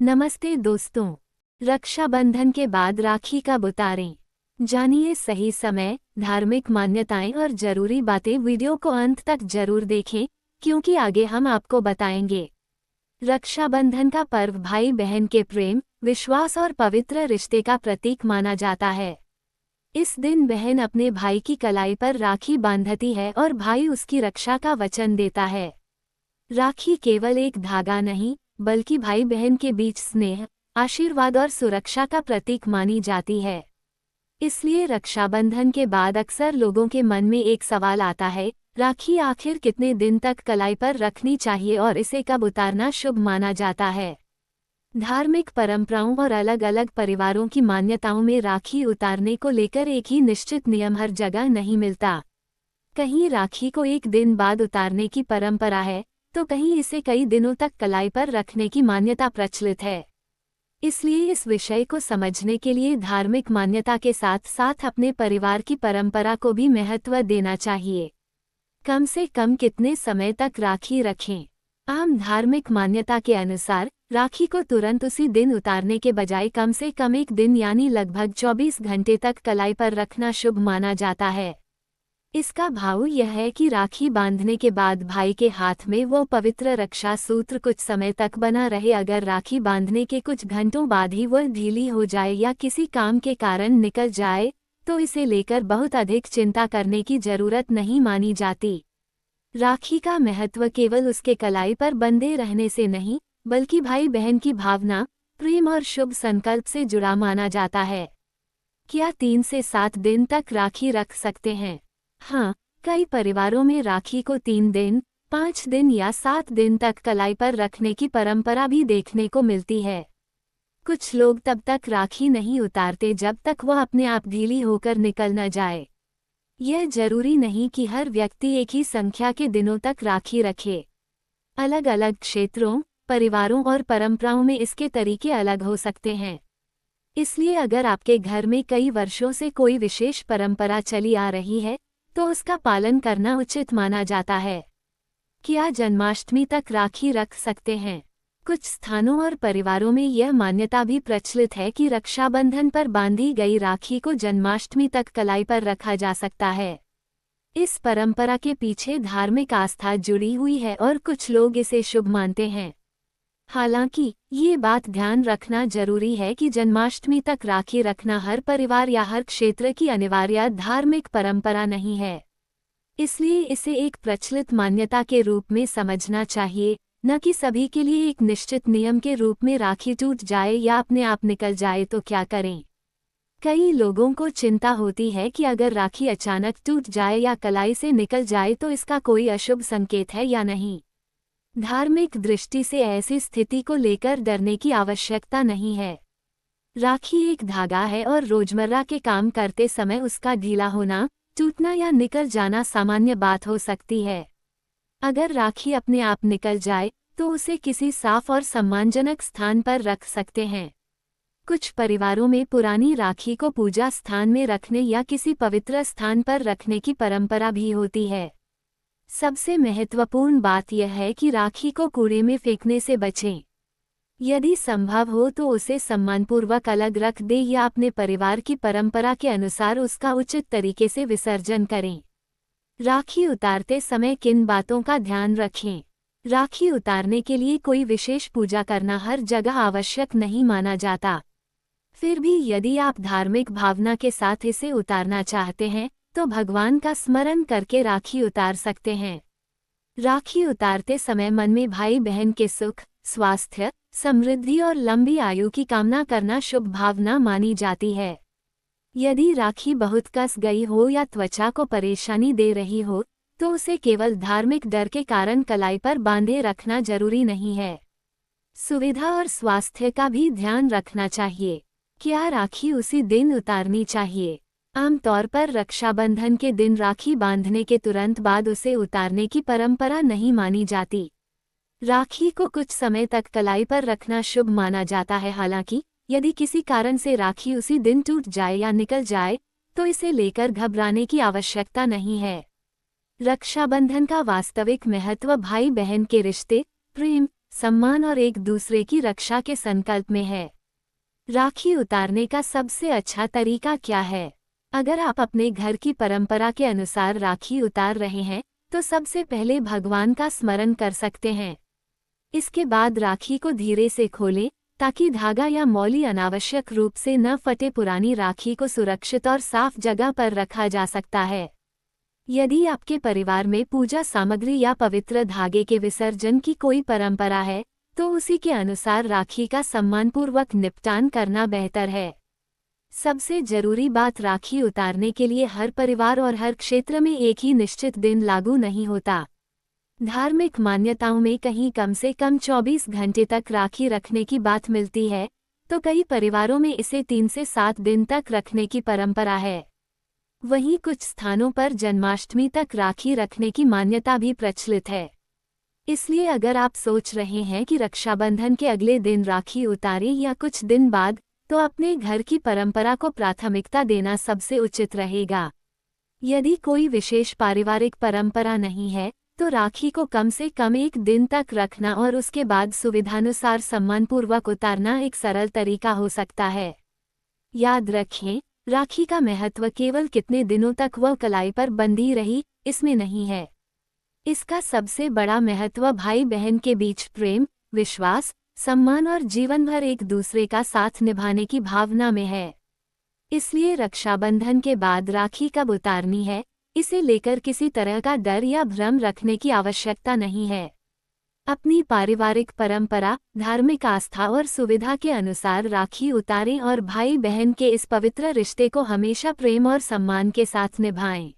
नमस्ते दोस्तों। रक्षाबंधन के बाद राखी कब उतारें? जानिए सही समय, धार्मिक मान्यताएं और जरूरी बातें। वीडियो को अंत तक जरूर देखें क्योंकि आगे हम आपको बताएंगे। रक्षाबंधन का पर्व भाई बहन के प्रेम, विश्वास और पवित्र रिश्ते का प्रतीक माना जाता है। इस दिन बहन अपने भाई की कलाई पर राखी बांधती है और भाई उसकी रक्षा का वचन देता है। राखी केवल एक धागा नहीं, बल्कि भाई बहन के बीच स्नेह, आशीर्वाद और सुरक्षा का प्रतीक मानी जाती है। इसलिए रक्षाबंधन के बाद अक्सर लोगों के मन में एक सवाल आता है, राखी आखिर कितने दिन तक कलाई पर रखनी चाहिए और इसे कब उतारना शुभ माना जाता है। धार्मिक परंपराओं और अलग अलग परिवारों की मान्यताओं में राखी उतारने को लेकर एक ही निश्चित नियम हर जगह नहीं मिलता। कहीं राखी को एक दिन बाद उतारने की परंपरा है, तो कहीं इसे कई दिनों तक कलाई पर रखने की मान्यता प्रचलित है। इसलिए इस विषय को समझने के लिए धार्मिक मान्यता के साथ साथ अपने परिवार की परंपरा को भी महत्व देना चाहिए। कम से कम कितने समय तक राखी रखें? आम धार्मिक मान्यता के अनुसार राखी को तुरंत उसी दिन उतारने के बजाय कम से कम एक दिन यानी लगभग 24 घंटे तक कलाई पर रखना शुभ माना जाता है। इसका भाव यह है कि राखी बांधने के बाद भाई के हाथ में वो पवित्र रक्षा सूत्र कुछ समय तक बना रहे। अगर राखी बांधने के कुछ घंटों बाद ही वह ढीली हो जाए या किसी काम के कारण निकल जाए, तो इसे लेकर बहुत अधिक चिंता करने की जरूरत नहीं मानी जाती। राखी का महत्व केवल उसके कलाई पर बंधे रहने से नहीं, बल्कि भाई बहन की भावना, प्रेम और शुभ संकल्प से जुड़ा माना जाता है। क्या 3 से 7 दिन तक राखी रख सकते हैं? हाँ, कई परिवारों में राखी को 3 दिन, 5 दिन या 7 दिन तक कलाई पर रखने की परंपरा भी देखने को मिलती है। कुछ लोग तब तक राखी नहीं उतारते जब तक वह अपने आप ढीली होकर निकल न जाए। यह जरूरी नहीं कि हर व्यक्ति एक ही संख्या के दिनों तक राखी रखे। अलग अलग क्षेत्रों, परिवारों और परंपराओं में इसके तरीके अलग हो सकते हैं। इसलिए अगर आपके घर में कई वर्षों से कोई विशेष परंपरा चली आ रही है, तो उसका पालन करना उचित माना जाता है। क्या जन्माष्टमी तक राखी रख सकते हैं? कुछ स्थानों और परिवारों में यह मान्यता भी प्रचलित है कि रक्षाबंधन पर बांधी गई राखी को जन्माष्टमी तक कलाई पर रखा जा सकता है। इस परंपरा के पीछे धार्मिक आस्था जुड़ी हुई है और कुछ लोग इसे शुभ मानते हैं। हालांकि ये बात ध्यान रखना जरूरी है कि जन्माष्टमी तक राखी रखना हर परिवार या हर क्षेत्र की अनिवार्य धार्मिक परंपरा नहीं है। इसलिए इसे एक प्रचलित मान्यता के रूप में समझना चाहिए, न कि सभी के लिए एक निश्चित नियम के रूप में। राखी टूट जाए या अपने आप निकल जाए तो क्या करें? कई लोगों को चिंता होती है कि अगर राखी अचानक टूट जाए या कलाई से निकल जाए तो इसका कोई अशुभ संकेत है या नहीं। धार्मिक दृष्टि से ऐसी स्थिति को लेकर डरने की आवश्यकता नहीं है। राखी एक धागा है और रोजमर्रा के काम करते समय उसका ढीला होना, टूटना या निकल जाना सामान्य बात हो सकती है। अगर राखी अपने आप निकल जाए तो उसे किसी साफ और सम्मानजनक स्थान पर रख सकते हैं। कुछ परिवारों में पुरानी राखी को पूजा स्थान में रखने या किसी पवित्र स्थान पर रखने की परंपरा भी होती है। सबसे महत्वपूर्ण बात यह है कि राखी को कूड़े में फेंकने से बचें। यदि संभव हो तो उसे सम्मानपूर्वक अलग रख दें या अपने परिवार की परंपरा के अनुसार उसका उचित तरीके से विसर्जन करें। राखी उतारते समय किन बातों का ध्यान रखें? राखी उतारने के लिए कोई विशेष पूजा करना हर जगह आवश्यक नहीं माना जाता। फिर भी यदि आप धार्मिक भावना के साथ इसे उतारना चाहते हैं, तो भगवान का स्मरण करके राखी उतार सकते हैं। राखी उतारते समय मन में भाई बहन के सुख, स्वास्थ्य, समृद्धि और लंबी आयु की कामना करना शुभ भावना मानी जाती है। यदि राखी बहुत कस गई हो या त्वचा को परेशानी दे रही हो, तो उसे केवल धार्मिक डर के कारण कलाई पर बांधे रखना जरूरी नहीं है। सुविधा और स्वास्थ्य का भी ध्यान रखना चाहिए। क्या राखी उसी दिन उतारनी चाहिए? आमतौर पर रक्षाबंधन के दिन राखी बांधने के तुरंत बाद उसे उतारने की परंपरा नहीं मानी जाती। राखी को कुछ समय तक कलाई पर रखना शुभ माना जाता है। हालांकि यदि किसी कारण से राखी उसी दिन टूट जाए या निकल जाए, तो इसे लेकर घबराने की आवश्यकता नहीं है। रक्षाबंधन का वास्तविक महत्व भाई बहन के रिश्ते, प्रेम, सम्मान और एक दूसरे की रक्षा के संकल्प में है। राखी उतारने का सबसे अच्छा तरीका क्या है? अगर आप अपने घर की परंपरा के अनुसार राखी उतार रहे हैं, तो सबसे पहले भगवान का स्मरण कर सकते हैं। इसके बाद राखी को धीरे से खोलें, ताकि धागा या मौली अनावश्यक रूप से न फटे। पुरानी राखी को सुरक्षित और साफ जगह पर रखा जा सकता है। यदि आपके परिवार में पूजा सामग्री या पवित्र धागे के विसर्जन की कोई परंपरा है, तो उसी के अनुसार राखी का सम्मानपूर्वक निपटान करना बेहतर है। सबसे जरूरी बात, राखी उतारने के लिए हर परिवार और हर क्षेत्र में एक ही निश्चित दिन लागू नहीं होता। धार्मिक मान्यताओं में कहीं कम से कम 24 घंटे तक राखी रखने की बात मिलती है, तो कई परिवारों में इसे 3 से 7 दिन तक रखने की परंपरा है। वहीं कुछ स्थानों पर जन्माष्टमी तक राखी रखने की मान्यता भी प्रचलित है। इसलिए अगर आप सोच रहे हैं कि रक्षाबंधन के अगले दिन राखी उतारें या कुछ दिन बाद, तो अपने घर की परंपरा को प्राथमिकता देना सबसे उचित रहेगा। यदि कोई विशेष पारिवारिक परंपरा नहीं है, तो राखी को कम से कम 1 दिन तक रखना और उसके बाद सुविधानुसार सम्मानपूर्वक उतारना एक सरल तरीका हो सकता है। याद रखें, राखी का महत्व केवल कितने दिनों तक वह कलाई पर बंधी रही, इसमें नहीं है। इसका सबसे बड़ा महत्व भाई बहन के बीच प्रेम, विश्वास, सम्मान और जीवन भर एक दूसरे का साथ निभाने की भावना में है। इसलिए रक्षाबंधन के बाद राखी कब उतारनी है, इसे लेकर किसी तरह का डर या भ्रम रखने की आवश्यकता नहीं है। अपनी पारिवारिक परंपरा, धार्मिक आस्था और सुविधा के अनुसार राखी उतारें और भाई बहन के इस पवित्र रिश्ते को हमेशा प्रेम और सम्मान के साथ निभाएं।